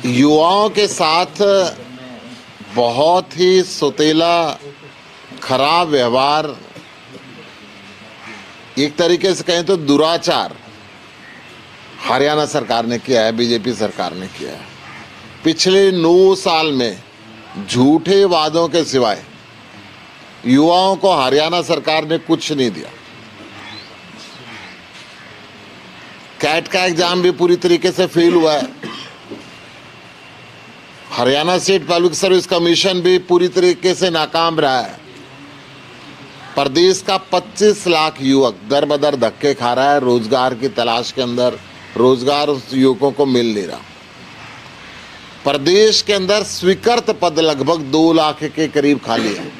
युवाओं के साथ बहुत ही सौतेला खराब व्यवहार, एक तरीके से कहें तो दुराचार हरियाणा सरकार ने किया है, बीजेपी सरकार ने किया है। पिछले 9 साल में झूठे वादों के सिवाय युवाओं को हरियाणा सरकार ने कुछ नहीं दिया। कैट का एग्जाम भी पूरी तरीके से फेल हुआ है। Haryana state public service commission भी पूरी तरीके से नाकाम रहा है। प्रदेश का 25 लाख युवक दर बदर धक्के खा रहा है रोजगार की तलाश के अंदर। रोजगार उस युवकों को मिल नहीं रहा। प्रदेश के अंदर स्वीकृत पद लगभग 2 लाख के करीब खाली है,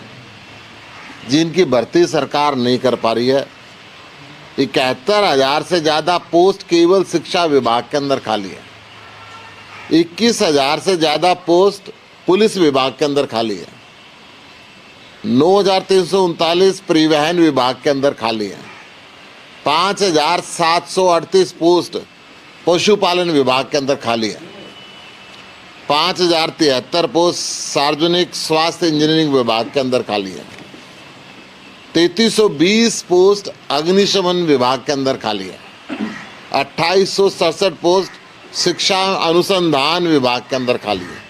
जिनकी भर्ती सरकार नहीं कर पा रही है। 71,000 से ज्यादा पोस्ट केवल शिक्षा विभाग के अंदर खाली है। 21,000 से ज्यादा पोस्ट पुलिस विभाग के अंदर खाली है। 9,339 परिवहन विभाग के अंदर खाली है। 5,738 पोस्ट पशुपालन विभाग के अंदर खाली है। 5,073 पोस्ट सार्वजनिक स्वास्थ्य इंजीनियरिंग विभाग के अंदर खाली है। 3,320 पोस्ट अग्निशमन विभाग के अंदर खाली है। 2,867 पोस्ट शिक्षा अनुसंधान विभाग के अंदर खाली है।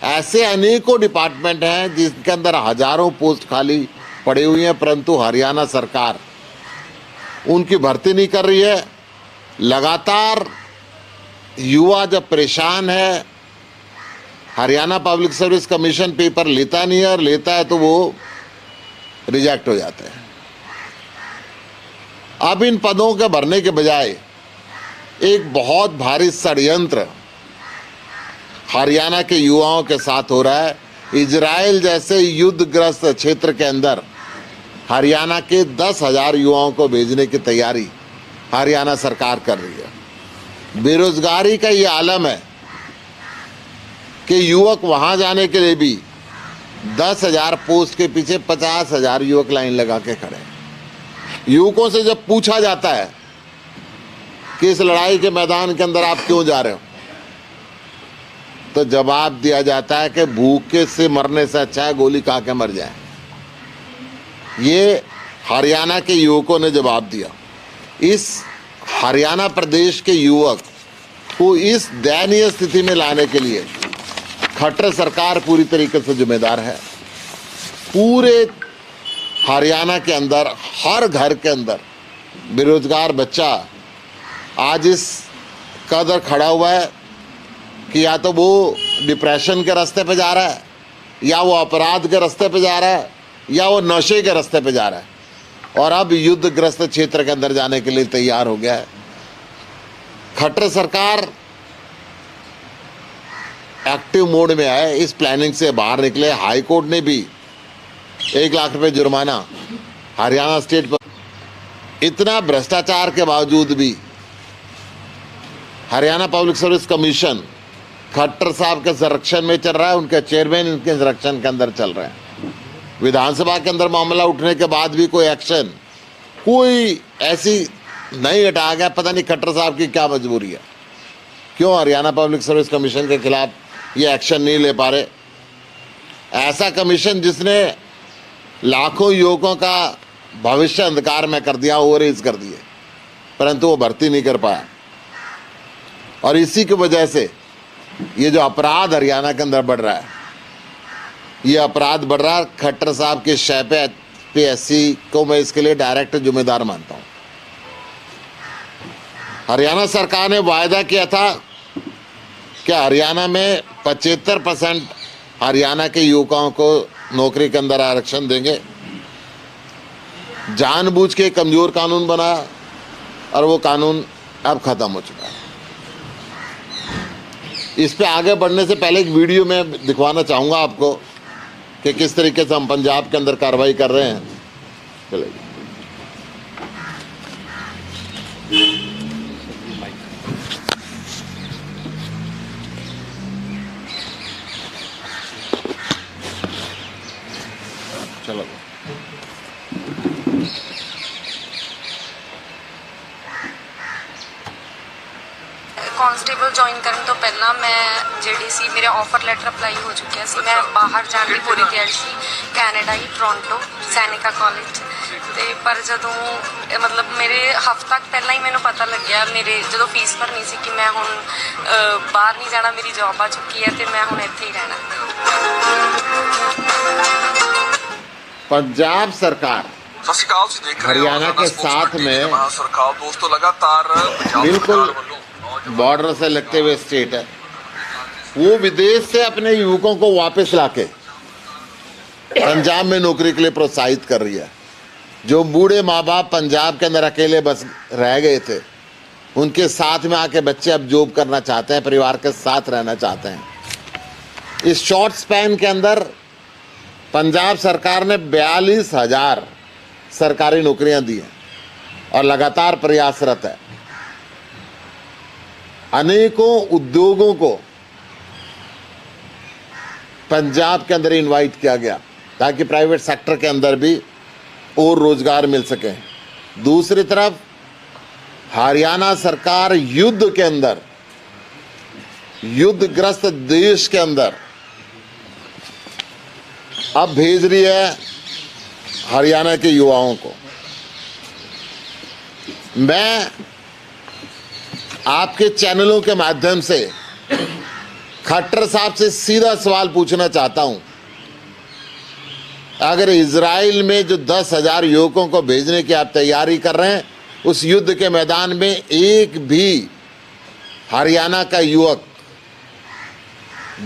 ऐसे अनेकों डिपार्टमेंट हैं जिनके अंदर हजारों पोस्ट खाली पड़ी हुई हैं, परंतु हरियाणा सरकार उनकी भर्ती नहीं कर रही है। लगातार युवा जब परेशान है, Haryana public service commission paper लेता नहीं है, और लेता है तो वो रिजेक्ट हो जाते हैं। अब इन पदों के भरने के बजाय एक बहुत भारी षड्यंत्र हरियाणा के युवाओं के साथ हो रहा है। इजराइल जैसे युद्धग्रस्त क्षेत्र के अंदर हरियाणा के 10,000 युवाओं को भेजने की तैयारी हरियाणा सरकार कर रही है। बेरोजगारी का ये आलम है कि युवक वहां जाने के लिए भी 10,000 पोस्ट के पीछे 50,000 युवक लाइन लगा के खड़े हैं। युवकों से जब पूछा जाता है कि इस लड़ाई के मैदान के अंदर आप क्यों जा रहे हो, तो जवाब दिया जाता है कि भूखे से मरने से अच्छा है गोली खा के मर जाए। ये हरियाणा के युवकों ने जवाब दिया। इस हरियाणा प्रदेश के युवक को इस दयनीय स्थिति में लाने के लिए खट्टर सरकार पूरी तरीके से जिम्मेदार है। पूरे हरियाणा के अंदर हर घर के अंदर बेरोजगार बच्चा आज इस कदर खड़ा हुआ है कि या तो वो डिप्रेशन के रास्ते पे जा रहा है, या वो अपराध के रास्ते पे जा रहा है, या वो नशे के रास्ते पे जा रहा है, और अब युद्धग्रस्त क्षेत्र के अंदर जाने के लिए तैयार हो गया है। खट्टर सरकार एक्टिव मोड में है, इस प्लानिंग से बाहर निकले। हाई कोर्ट ने भी 1 लाख रुपए जुर्माना हरियाणा स्टेट पर। इतना भ्रष्टाचार के बावजूद भी Haryana public service commission Khattar साहब के संरक्षण में चल रहा है, उनके चेयरमैन इनके संरक्षण के अंदर चल रहे हैं। विधानसभा के अंदर मामला उठने के बाद भी कोई एक्शन, कोई ऐसी नहीं हटाया गया। पता नहीं खट्टर साहब की क्या मजबूरी है, क्यों हरियाणा पब्लिक सर्विस कमीशन के खिलाफ ये एक्शन नहीं ले पा रहे। ऐसा कमीशन जिसने लाखों युवकों का भविष्य अंधकार में कर दिया, ओवरेज कर दिए, परंतु वो भर्ती नहीं कर पाया। और इसी की वजह से ये जो अपराध हरियाणा के अंदर बढ़ रहा है, ये अपराध बढ़ रहा है। खट्टर साहब के शय पे एससी को मैं इसके लिए डायरेक्ट जिम्मेदार मानता हूं। हरियाणा सरकार ने वायदा किया था कि हरियाणा में 75% हरियाणा के युवकों को नौकरी के अंदर आरक्षण देंगे। जानबूझ के कमजोर कानून बना, और वो कानून अब खत्म हो चुका है। इस पे आगे बढ़ने से पहले एक वीडियो में दिखवाना चाहूँगा आपको कि किस तरीके से हम पंजाब के अंदर कार्रवाई कर रहे हैं। चलिए। चलो। कांस्टेबल ਰੋਲ ਜੁਆਇਨ ਕਰਨ ਤੋਂ ਪਹਿਲਾਂ ਮੈਂ ਜਿਹੜੀ ਸੀ ਮੇਰਾ ਆਫਰ ਲੈਟਰ ਅਪਲਾਈ ਹੋ ਚੁੱਕਿਆ ਸੀ। ਮੈਂ ਬਾਹਰ ਜਾਣ ਦੀ ਪੂਰੀ ਤਿਆਰੀ ਸੀ, ਕੈਨੇਡਾ ਹੀ, ਟੋਰਾਂਟੋ ਸੈਨਿਕਾ ਕਾਲਜ ਤੇ ਪਰ ਜਦੋਂ ਮਤਲਬ ਮੇਰੇ ਹਫ਼ਤਾ ਤੱਕ ਪਹਿਲਾਂ ਹੀ ਮੈਨੂੰ ਪਤਾ ਲੱਗਿਆ, ਮੇਰੇ ਜਦੋਂ ਫੀਸ ਭਰਨੀ ਸੀ ਕਿ ਮੈਂ ਹੁਣ ਬਾਹਰ ਨਹੀਂ ਜਾਣਾ, ਮੇਰੀ ਜੌਬ ਆ ਚੁੱਕੀ ਹੈ ਤੇ ਮੈਂ ਹੁਣ ਇੱਥੇ ਹੀ ਰਹਿਣਾ। पंजाब सरकार हरियाणा के साथ में दोस्तों लगातार बिल्कुल बॉर्डर से लगते हुए स्टेट है, वो विदेश से अपने युवकों को वापस लाके पंजाब में नौकरी के लिए प्रोत्साहित कर रही है। जो बूढ़े माँ बाप पंजाब के अंदर अकेले बस रह गए थे, उनके साथ में आके बच्चे अब जॉब करना चाहते हैं, परिवार के साथ रहना चाहते हैं। इस शॉर्ट स्पैन के अंदर पंजाब सरकार ने 42,000 सरकारी नौकरियां दी हैं और लगातार प्रयासरत है। अनेकों उद्योगों को पंजाब के अंदर इनवाइट किया गया ताकि प्राइवेट सेक्टर के अंदर भी और रोजगार मिल सके। दूसरी तरफ हरियाणा सरकार युद्ध के अंदर, युद्धग्रस्त देश के अंदर अब भेज रही है हरियाणा के युवाओं को। मैं आपके चैनलों के माध्यम से खट्टर साहब से सीधा सवाल पूछना चाहता हूं, अगर इजराइल में जो 10,000 युवकों को भेजने की आप तैयारी कर रहे हैं, उस युद्ध के मैदान में एक भी हरियाणा का युवक,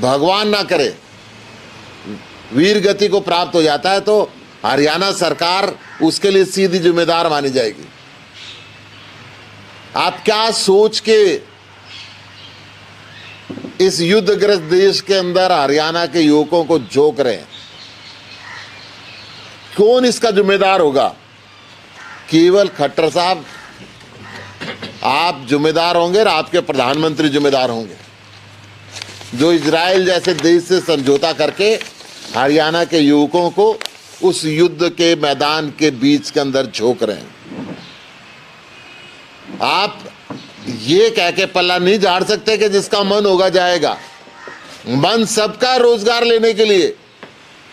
भगवान ना करे, वीर गति को प्राप्त हो जाता है तो हरियाणा सरकार उसके लिए सीधी जिम्मेदार मानी जाएगी। आप क्या सोच के इस युद्धग्रस्त देश के अंदर हरियाणा के युवकों को झोंक रहे हैं? कौन इसका जिम्मेदार होगा? केवल खट्टर साहब आप जिम्मेदार होंगे और आपके प्रधानमंत्री जिम्मेदार होंगे, जो इजराइल जैसे देश से समझौता करके हरियाणा के युवकों को उस युद्ध के मैदान के बीच के अंदर झोंक रहे हैं। आप ये कह के पल्ला नहीं झाड़ सकते कि जिसका मन होगा जाएगा। मन सबका रोजगार लेने के लिए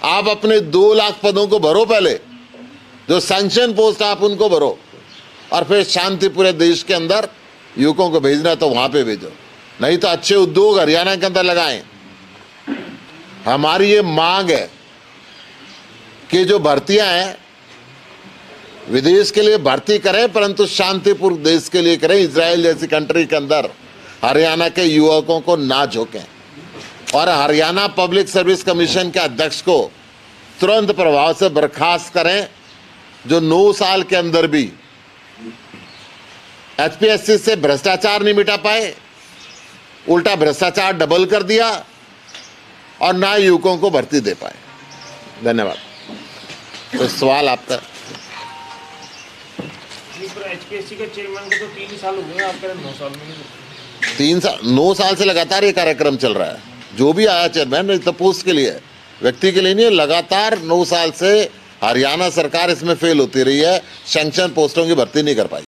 आप अपने 2 लाख पदों को भरो, पहले जो सैंक्शन पोस्ट आप उनको भरो और फिर शांति पूरे देश के अंदर युवकों को भेजना है तो वहां पे भेजो, नहीं तो अच्छे उद्योग हरियाणा के अंदर लगाएं। हमारी ये मांग है कि जो भर्तियां हैं विदेश के लिए भर्ती करें, परंतु शांतिपूर्ण देश के लिए करें। इजराइल जैसी कंट्री के अंदर हरियाणा के युवकों को ना झोंकें और हरियाणा पब्लिक सर्विस कमीशन के अध्यक्ष को तुरंत प्रभाव से बर्खास्त करें, जो 9 साल के अंदर भी एचपीएससी से भ्रष्टाचार नहीं मिटा पाए, उल्टा भ्रष्टाचार डबल कर दिया और ना युवकों को भर्ती दे पाए। धन्यवाद। तो सवाल आपका। एचपीएससी के चेयरमैन को तो 3 साल हो गए, आप कह रहे 9 साल में? 9 साल से लगातार ये कार्यक्रम चल रहा है। जो भी आया चेयरमैन तो पोस्ट के लिए, व्यक्ति के लिए नहीं है। लगातार 9 साल से हरियाणा सरकार इसमें फेल होती रही है, सैंक्शन पोस्टों की भर्ती नहीं कर पाई।